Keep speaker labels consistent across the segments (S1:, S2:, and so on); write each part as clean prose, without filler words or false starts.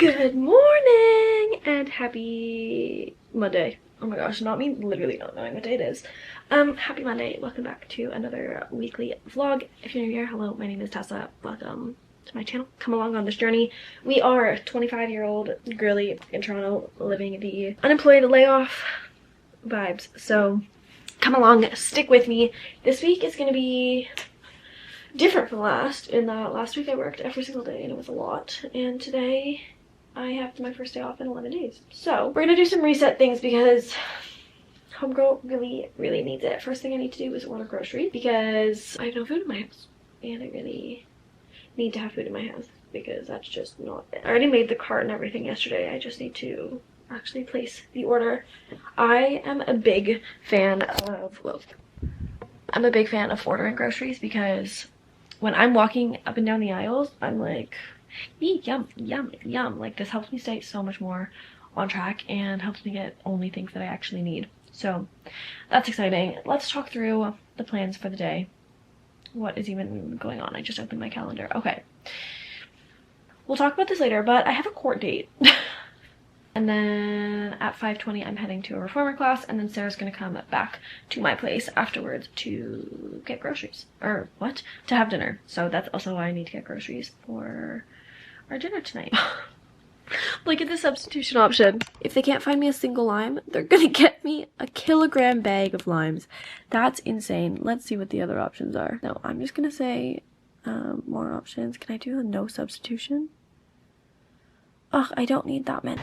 S1: Good morning and happy Monday. Oh my gosh, not me literally not knowing what day it is. Happy Monday. Welcome back to another weekly vlog. If you're new here, hello, my name is Tessa. Welcome to my channel. Come along on this journey. We are 25-year-old girly in Toronto living the unemployed layoff vibes. So come along, stick with me. This week is going to be different from last, in that last week I worked every single day and it was a lot, and today I have my first day off in 11 days. So we're gonna do some reset things because homegirl really needs it. First thing I need to do is order groceries because I have no food in my house and I really need to have food in my house because that's just not it. I already made the cart and everything yesterday. I just need to actually place the order. I am a big fan of, I'm a big fan of ordering groceries because when I'm walking up and down the aisles, I'm like, yum, yum, yum. Like, this helps me stay so much more on track and helps me get only things that I actually need. So that's exciting. Let's talk through the plans for the day. What is even going on? I just opened my calendar. Okay. We'll talk about this later, but I have a court date. And then at 5:20, I'm heading to a reformer class, and then Sarah's gonna come back to my place afterwards to get groceries. Or what? To have dinner. So that's also why I need to get groceries for our dinner tonight. Look at the substitution option. If they can't find me a single lime, they're gonna get me a kilogram bag of limes. That's insane. Let's see what the other options are. No, I'm just gonna say more options. Can I do a no substitution? Ugh, I don't need that many.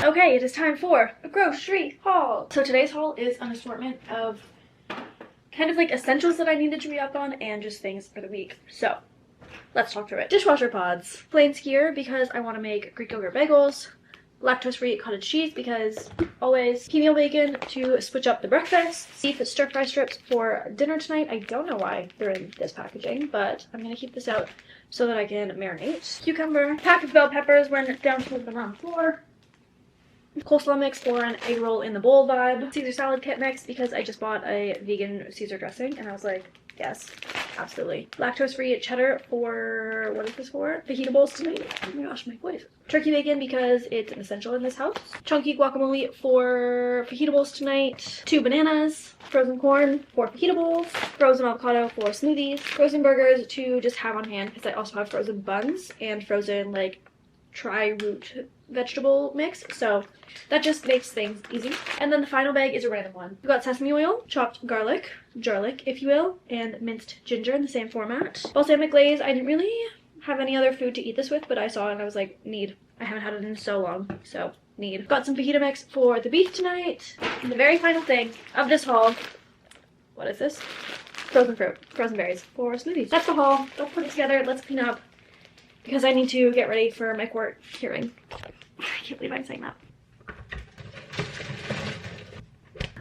S1: Okay, it is time for a grocery haul. So today's haul is an assortment of kind of like essentials that I needed to read up on and just things for the week. So let's talk through it. Dishwasher pods. Plain skyr because I want to make Greek yogurt bagels. Lactose-free cottage cheese because always. Female bacon to switch up the breakfast. Beef stir-fry strips for dinner tonight. I don't know why they're in this packaging, but I'm going to keep this out so that I can marinate. Cucumber. Pack of bell peppers when down to them on the floor. Coleslaw mix for an egg roll in the bowl vibe. Caesar salad kit mix because I just bought a vegan Caesar dressing and I was like, yes, absolutely. Lactose-free cheddar for, what is this for? Fajita bowls tonight. Oh my gosh, my voice. Turkey bacon because it's an essential in this house. Chunky guacamole for fajita bowls tonight. 2 bananas. Frozen corn for fajita bowls. Frozen avocado for smoothies. Frozen burgers to just have on hand because I also have frozen buns and frozen like tri-root vegetable mix, so that just makes things easy. And then the final bag is a random one. We've got sesame oil, chopped garlic, if you will, and minced ginger in the same format. Balsamic glaze. I didn't really have any other food to eat this with, but I saw it and I was like, need. I haven't had it in so long, so need. Got some fajita mix for the beef tonight. And the very final thing of this haul, what is this? Frozen fruit, frozen berries for smoothies. That's the haul. Let's put it together. Let's clean up because I need to get ready for my court hearing. I can't believe I'm saying that.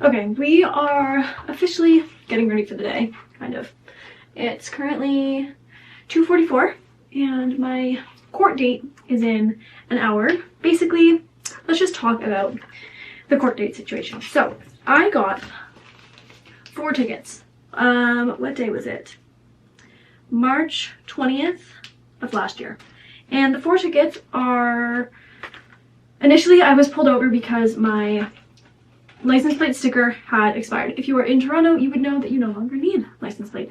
S1: Okay, we are officially getting ready for the day, kind of. It's currently 2:44 and my court date is in an hour. Basically, let's just talk about the court date situation. So, I got 4 tickets. What day was it? March 20th of last year. And the 4 tickets are... Initially, I was pulled over because my license plate sticker had expired. If you are in Toronto, you would know that you no longer need license plate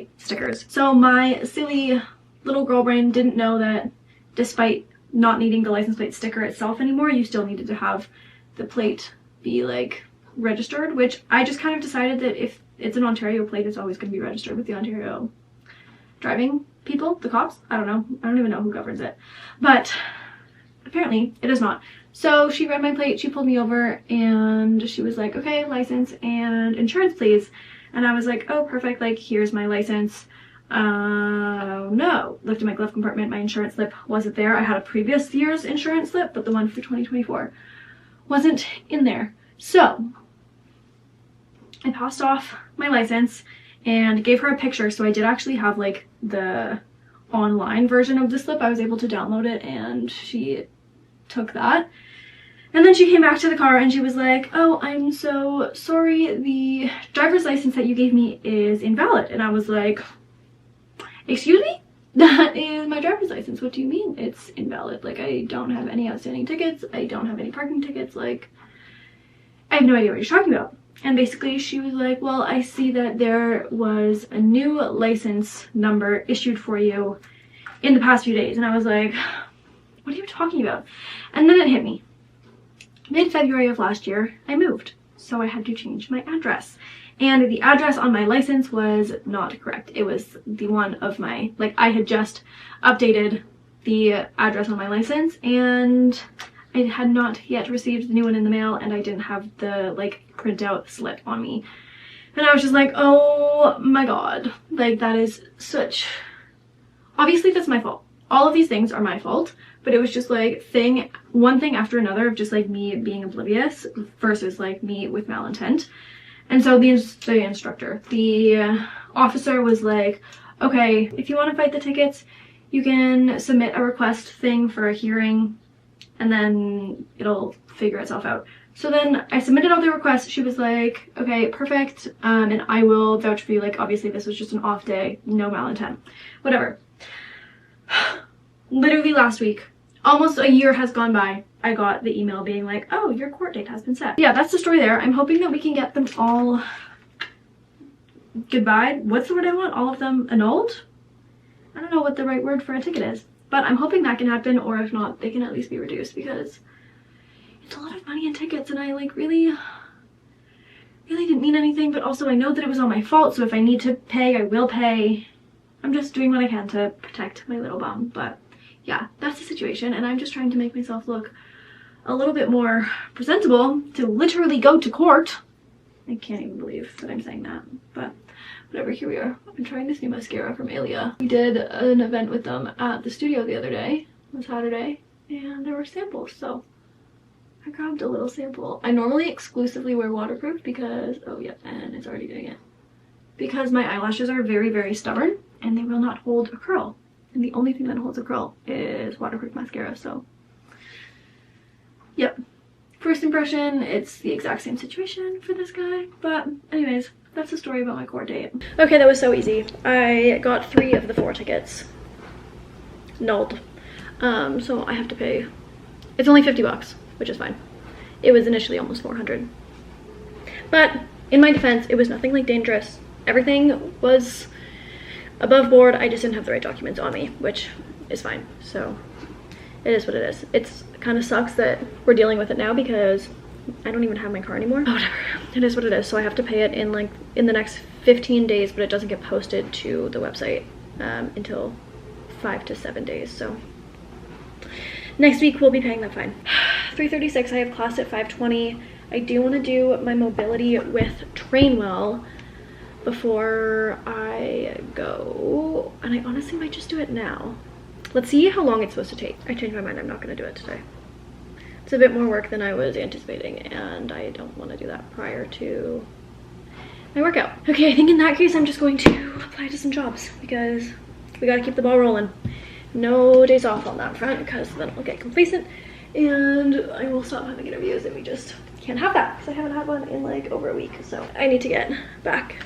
S1: stickers. So my silly little girl brain didn't know that despite not needing the license plate sticker itself anymore, you still needed to have the plate be like registered, which I just kind of decided that if it's an Ontario plate, it's always going to be registered with the Ontario driving people, the cops. I don't know. I don't even know who governs it. But apparently it is not. So she read my plate, she pulled me over, and she was like, okay, license and insurance please. And I was like, oh perfect, like here's my license. No. Looked in my glove compartment, my insurance slip wasn't there. I had a previous year's insurance slip, but the one for 2024 wasn't in there. So I passed off my license and gave her a picture. So I did actually have like the online version of the slip. I was able to download it and she took that. And then she came back to the car and she was like, oh, I'm so sorry, the driver's license that you gave me is invalid. And I was like, excuse me? that is my driver's license. What do you mean it's invalid? Like, I don't have any outstanding tickets. I don't have any parking tickets. Like, I have no idea what you're talking about. And basically she was like, well, I see that there was a new license number issued for you in the past few days. And I was like, what are you talking about? And then it hit me. Mid-February of last year, I moved. So I had to change my address. And the address on my license was not correct. It was the one of my, like, I had just updated the address on my license and I had not yet received the new one in the mail, and I didn't have the, like, printout slip on me. And I was just like, oh my god. Like, that is such... Obviously, that's my fault. All of these things are my fault, but it was just, like, one thing after another of just, like, me being oblivious versus, like, me with malintent. And so the instructor, the officer was like, okay, if you want to fight the tickets, you can submit a request thing for a hearing, and then it'll figure itself out. So then I submitted all the requests. She was like, okay, perfect. And I will vouch for you. Like, obviously this was just an off day, no malintent, whatever. Literally last week, almost a year has gone by. I got the email being like, oh, your court date has been set. Yeah, that's the story there. I'm hoping that we can get them all goodbye. What's the word I want? All of them annulled? I don't know what the right word for a ticket is. But I'm hoping that can happen, or if not, they can at least be reduced, because it's a lot of money in tickets, and I, like, really didn't mean anything, but also I know that it was all my fault, so if I need to pay, I will pay. I'm just doing what I can to protect my little bum, but yeah, that's the situation, and I'm just trying to make myself look a little bit more presentable to literally go to court. I can't even believe that I'm saying that, but whatever, here we are. I'm trying this new mascara from Alia. We did an event with them at the studio the other day, on Saturday, and there were samples, so I grabbed a little sample. I normally exclusively wear waterproof because, oh yeah, and it's already doing it. Because my eyelashes are very, very stubborn and they will not hold a curl. And the only thing that holds a curl is waterproof mascara, so yep. First impression, it's the exact same situation for this guy, but anyways, that's the story about my court date. Okay, that was so easy. I got 3 of the 4 tickets nulled. So I have to pay, it's only 50 bucks, which is fine. It was initially almost 400. But in my defense, it was nothing like dangerous. Everything was above board. I just didn't have the right documents on me, which is fine. So it is what it is. It's kind of sucks that we're dealing with it now because I don't even have my car anymore. Oh, whatever. It is what it is. So I have to pay it in the next 15 days, but it doesn't get posted to the website until 5 to 7 days. So next week we'll be paying that fine. 3:36. I have class at 5:20. I do want to do my mobility with Trainwell before I go, and I honestly might just do it now. Let's see how long it's supposed to take. I changed my mind. I'm not going to do it today. It's a bit more work than I was anticipating, and I don't want to do that prior to my workout. Okay, I think in that case I'm just going to apply to some jobs because we got to keep the ball rolling. No days off on that front because then I'll get complacent and I will stop having interviews, and we just can't have that because I haven't had one in like over a week. So I need to get back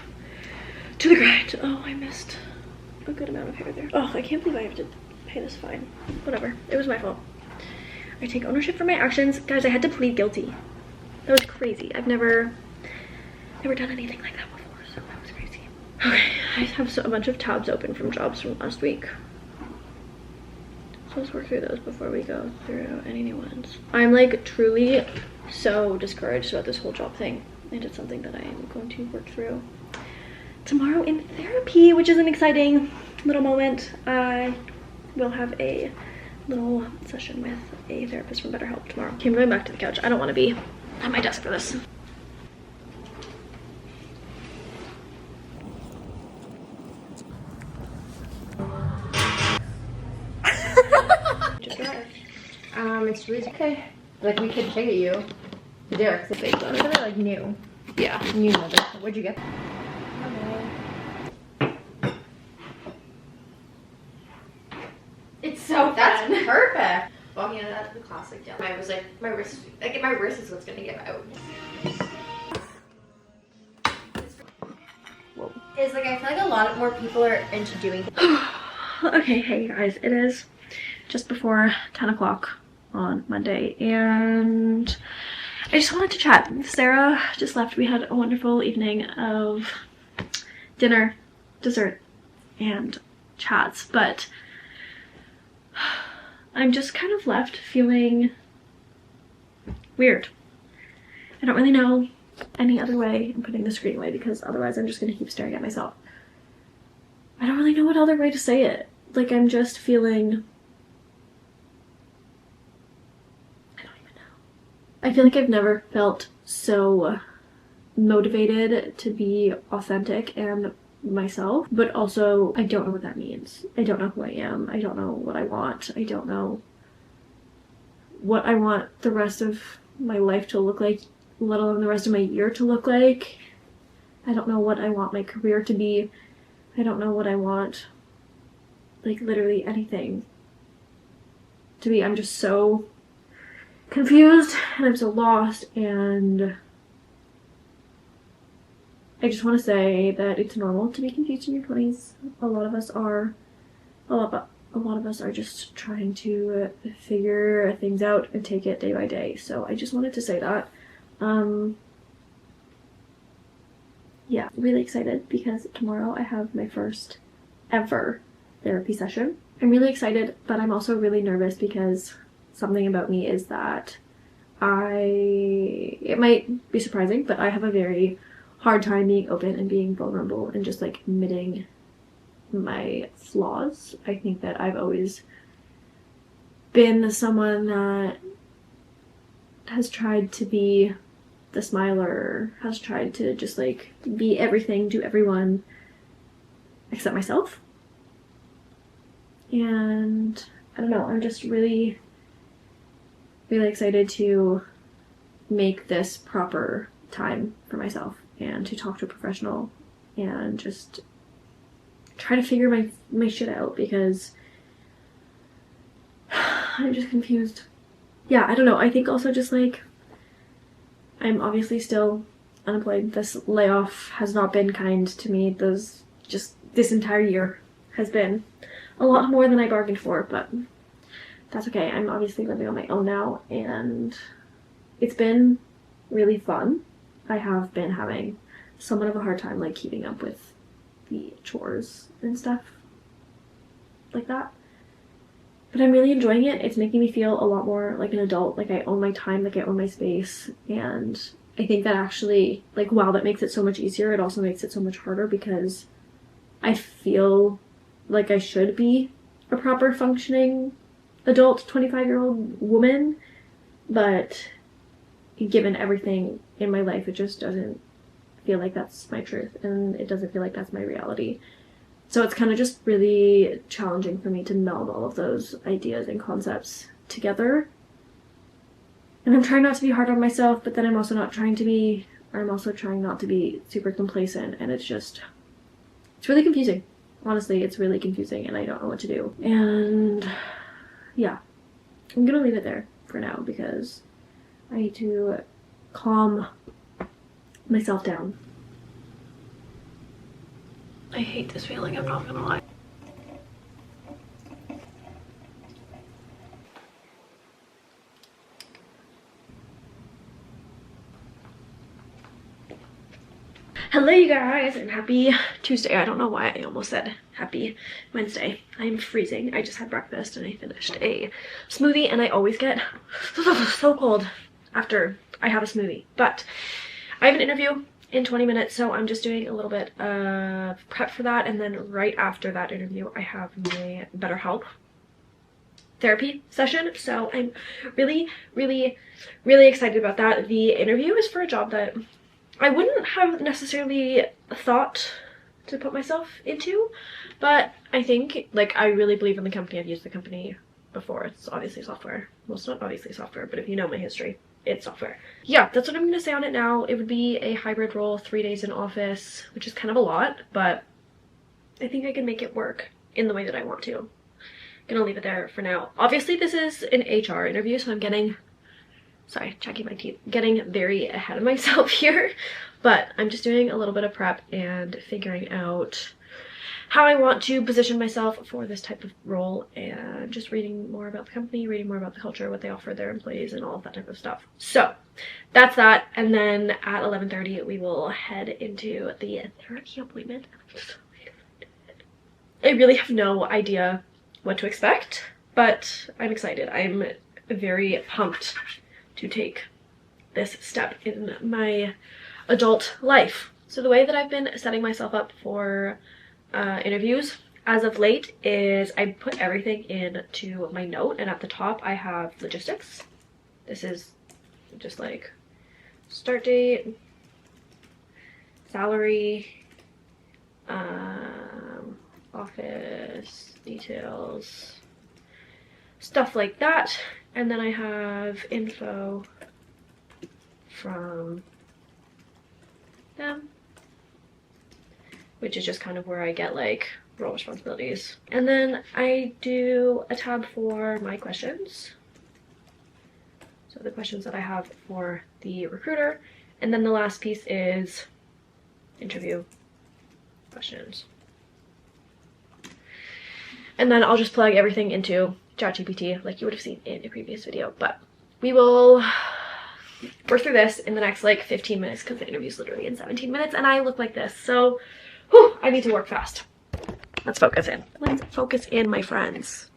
S1: to the grind. Oh, I missed a good amount of hair there. Oh, I can't believe I have to pay this fine. Whatever, it was my fault. I take ownership for my actions. Guys, I had to plead guilty. That was crazy. I've never done anything like that before, so that was crazy. Okay, I have a bunch of tabs open from jobs from last week. So let's work through those before we go through any new ones. I'm like truly so discouraged about this whole job thing, and it's something that I am going to work through tomorrow in therapy, which is an exciting little moment. I will have a little session with a therapist from BetterHelp tomorrow. Okay, I'm going back to the couch. I don't want to be at my desk for this. Just arrived.
S2: It's really okay. Like, we could take it you. The Derek's the big one. They're like new.
S1: Yeah.
S2: New mother. What'd you get?
S1: It's so
S2: That's
S1: fun.
S2: perfect. Well, yeah, that's the classic deal. I was like, my wrist is what's gonna give out. Whoa. Is like, I feel like a lot more people are into doing
S1: Okay, hey guys, it is just before 10 o'clock on Monday, and I just wanted to chat. Sarah just left. We had a wonderful evening of dinner, dessert, and chats, but I'm just kind of left feeling weird. I don't really know any other way. I'm putting the screen away because otherwise I'm just going to keep staring at myself. I don't really know what other way to say it. Like, I'm just feeling... I don't even know. I feel like I've never felt so motivated to be authentic and myself, but also I don't know what that means. I don't know who I am. I don't know what I want. I don't know what I want the rest of my life to look like, let alone the rest of my year to look like. I don't know what I want my career to be. I don't know what I want, like, literally anything to be. I'm just so confused and I'm so lost, and I just want to say that it's normal to be confused in your 20s. A lot of us are. A lot of us are just trying to figure things out and take it day by day. So I just wanted to say that. Yeah, really excited because tomorrow I have my first ever therapy session. I'm really excited, but I'm also really nervous because something about me is that it might be surprising, but I have a very hard time being open and being vulnerable and just like admitting my flaws. I think that I've always been someone that has tried to be the smiler, has tried to just like be everything to everyone except myself. And I don't know, I'm just really excited to make this proper time for myself and to talk to a professional and just try to figure my shit out, because I'm just confused. Yeah, I don't know. I think also just like I'm obviously still unemployed. This layoff has not been kind to me. This entire year has been a lot more than I bargained for, but that's okay. I'm obviously living on my own now, and it's been really fun. I have been having somewhat of a hard time like keeping up with the chores and stuff like that, but I'm really enjoying it. It's making me feel a lot more like an adult, like I own my time, like I own my space, and I think that actually, like, while that makes it so much easier, it also makes it so much harder because I feel like I should be a proper functioning adult 25-year-old woman, but given everything in my life, it just doesn't feel like that's my truth, and it doesn't feel like that's my reality. So it's kind of just really challenging for me to meld all of those ideas and concepts together. And I'm trying not to be hard on myself, but then I'm also trying not to be super complacent, and it's really confusing. Honestly, it's really confusing, and I don't know what to do. And yeah, I'm gonna leave it there for now because I need to calm myself down. I hate this feeling, I'm not gonna lie. Hello you guys, and happy Tuesday. I don't know why I almost said happy Wednesday. I'm freezing. I just had breakfast and I finished a smoothie, and I always get so cold after I have a smoothie. But I have an interview in 20 minutes, so I'm just doing a little bit of prep for that, and then right after that interview I have my BetterHelp therapy session, so I'm really excited about that. The interview is for a job that I wouldn't have necessarily thought to put myself into, but I think, like, I really believe in the company. I've used the company before. It's obviously software. Well, it's not obviously software, but if you know my history, it's software. Yeah, that's what I'm gonna say on it now. It would be a hybrid role, 3 days in office, which is kind of a lot, but I think I can make it work in the way that I want to. Gonna leave it there for now. Obviously, this is an HR interview, so I'm getting checking my teeth, getting very ahead of myself here, but I'm just doing a little bit of prep and figuring out how I want to position myself for this type of role, and just reading more about the company, reading more about the culture, what they offer their employees, and all of that type of stuff. So that's that. And then at 11:30 we will head into the therapy appointment. I'm so excited. I really have no idea what to expect, but I'm excited. I'm very pumped to take this step in my adult life. So the way that I've been setting myself up for interviews as of late is I put everything into my note, and at the top I have logistics. This is just like start date, salary, office details, stuff like that. And then I have info from them, which is just kind of where I get like role responsibilities. And then I do a tab for my questions. So the questions that I have for the recruiter. And then the last piece is interview questions. And then I'll just plug everything into ChatGPT like you would have seen in a previous video. But we will work through this in the next like 15 minutes because the interview's literally in 17 minutes and I look like this. So whew, I need to work fast. Let's focus in. Let's focus in, my friends.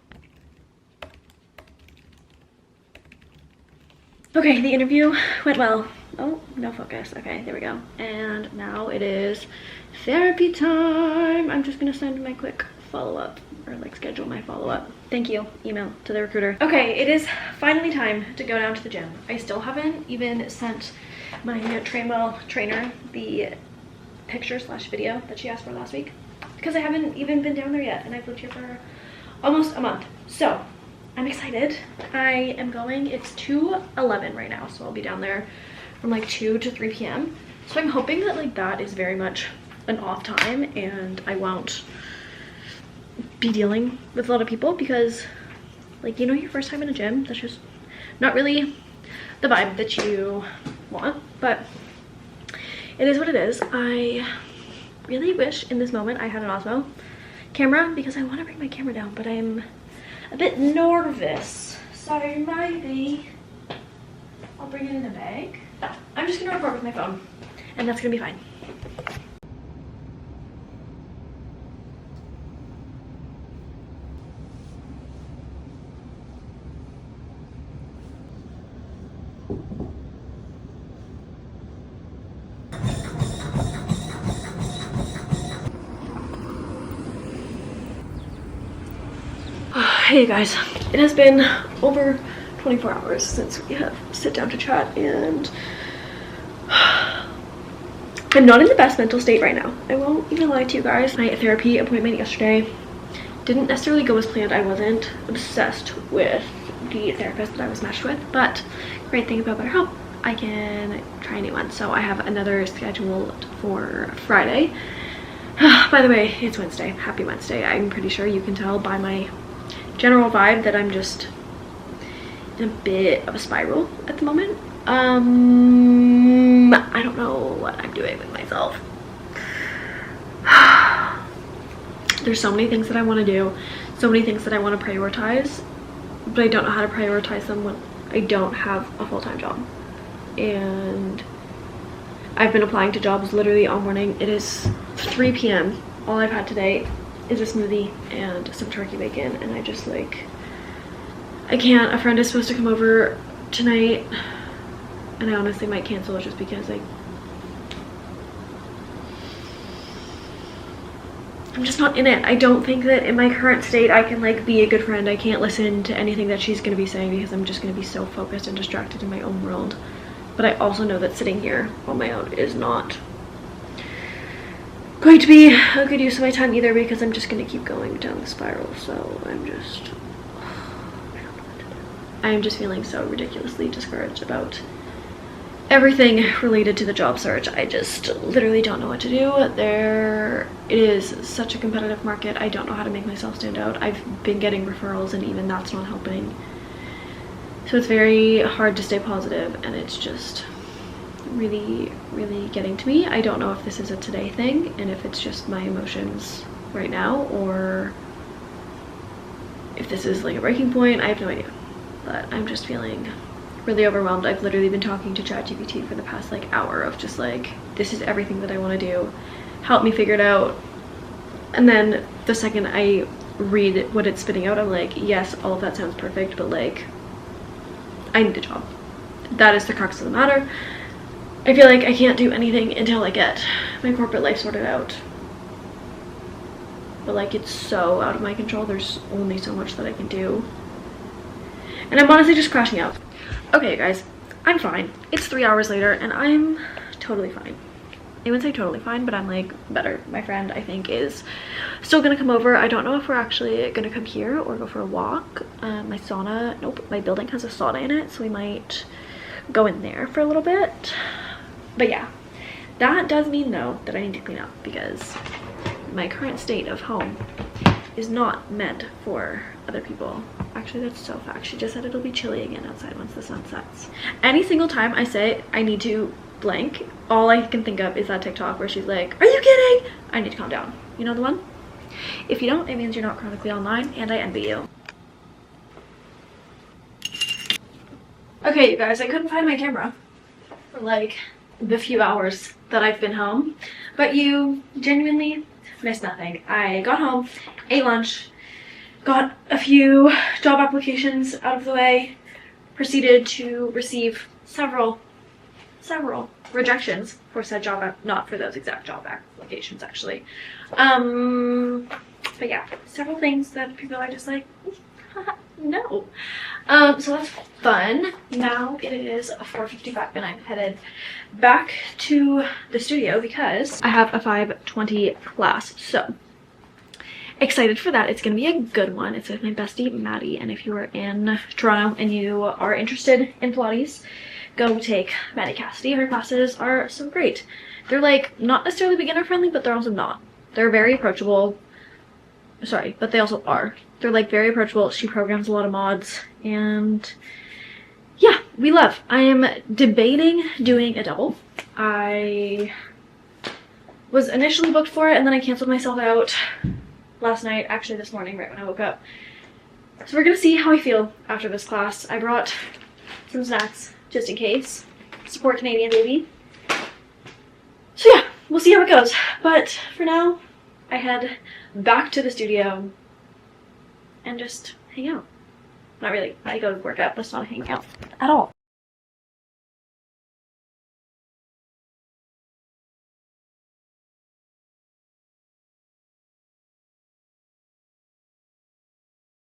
S1: Okay, the interview went well. Oh, no focus. Okay, there we go. And now it is therapy time. I'm just gonna send my quick follow-up, or like schedule my follow-up. Thank you, email to the recruiter. Okay, it is finally time to go down to the gym. I still haven't even sent my trainer the picture/video that she asked for last week because I haven't even been down there yet, and I've lived here for almost a month. So I'm excited. I am going, it's 2:11 right now, so I'll be down there from like 2 to 3 p.m. So I'm hoping that like that is very much an off time and I won't be dealing with a lot of people, because like, you know, your first time in a gym, that's just not really the vibe that you want, but it is what it is. I really wish in this moment I had an Osmo camera because I want to bring my camera down, but I'm a bit nervous, so maybe I'll bring it in a bag. I'm just gonna record with my phone and that's gonna be fine. Hey guys, it has been over 24 hours since we have sit down to chat, and I'm not in the best mental state right now. I won't even lie to you guys. My therapy appointment yesterday didn't necessarily go as planned. I wasn't obsessed with the therapist that I was matched with, but great thing about BetterHelp, I can try a new one. So I have another scheduled for Friday. By the way, it's Wednesday. Happy Wednesday. I'm pretty sure you can tell by my general vibe that I'm just in a bit of a spiral at the moment. I don't know what I'm doing with myself. There's so many things that I want to do, so many things that I want to prioritize, but I don't know how to prioritize them when I don't have a full-time job. And I've been applying to jobs literally all morning. It is 3 p.m. All I've had today is a smoothie and some turkey bacon, and I just like, I can't. A friend is supposed to come over tonight and I honestly might cancel it just because I'm just not in it. I don't think that in my current state I can like be a good friend. I can't listen to anything that she's gonna be saying because I'm just gonna be so focused and distracted in my own world. But I also know that sitting here on my own is not going to be a good use of my time either, because I'm just going to keep going down the spiral. So I'm just, I don't know what to do. I am just feeling so ridiculously discouraged about everything related to the job search. I just literally don't know what to do. It is such a competitive market. I don't know how to make myself stand out. I've been getting referrals and even that's not helping. So it's very hard to stay positive, and it's just really getting to me. I don't know if this is a today thing and if it's just my emotions right now, or if this is like a breaking point. I have no idea, but I'm just feeling really overwhelmed. I've literally been talking to ChatGPT for the past like hour of just like, this is everything that I want to do, help me figure it out. And then the second I read what it's spitting out, I'm like, yes, all of that sounds perfect, but like, I need a job. That is the crux of the matter. I feel like I can't do anything until I get my corporate life sorted out. But like, it's so out of my control. There's only so much that I can do. And I'm honestly just crashing out. Okay, guys, I'm fine. It's 3 hours later and I'm totally fine. I wouldn't say totally fine, but I'm like better. My friend, I think, is still gonna come over. I don't know if we're actually gonna come here or go for a walk. My sauna, nope, my building has a sauna in it, so we might go in there for a little bit. But yeah, that does mean though that I need to clean up, because my current state of home is not meant for other people. Actually, that's so fact. She just said it'll be chilly again outside once the sun sets. Any single time I say I need to blank, all I can think of is that TikTok where she's like, are you kidding? I need to calm down. You know the one? If you don't, it means you're not chronically online, and I envy you. Okay, you guys, I couldn't find my camera for like the few hours that I've been home, but you genuinely missed nothing. I got home, ate lunch, got a few job applications out of the way, proceeded to receive several rejections for said job, not for those exact job applications actually. But yeah, several things that people are just like, no. So that's fun. Now it is 4:55 and I'm headed back to the studio because I have a 5:20 class. So excited for that. It's gonna be a good one. It's with my bestie Maddie, and if you are in Toronto and you are interested in Pilates, go take Maddie Cassidy. Her classes are so great. They're like not necessarily beginner friendly, but they're also not. They're very approachable. Sorry, but they also are. They're like very approachable. She programs a lot of mods, and yeah, we love. I am debating doing a double. I was initially booked for it and then I canceled myself out last night, actually this morning right when I woke up. So we're gonna see how I feel after this class. I brought some snacks just in case. Support Canadian, baby. So yeah, we'll see how it goes. But for now, I head back to the studio and just hang out. Not really. I go to work out. That's not hanging out at all.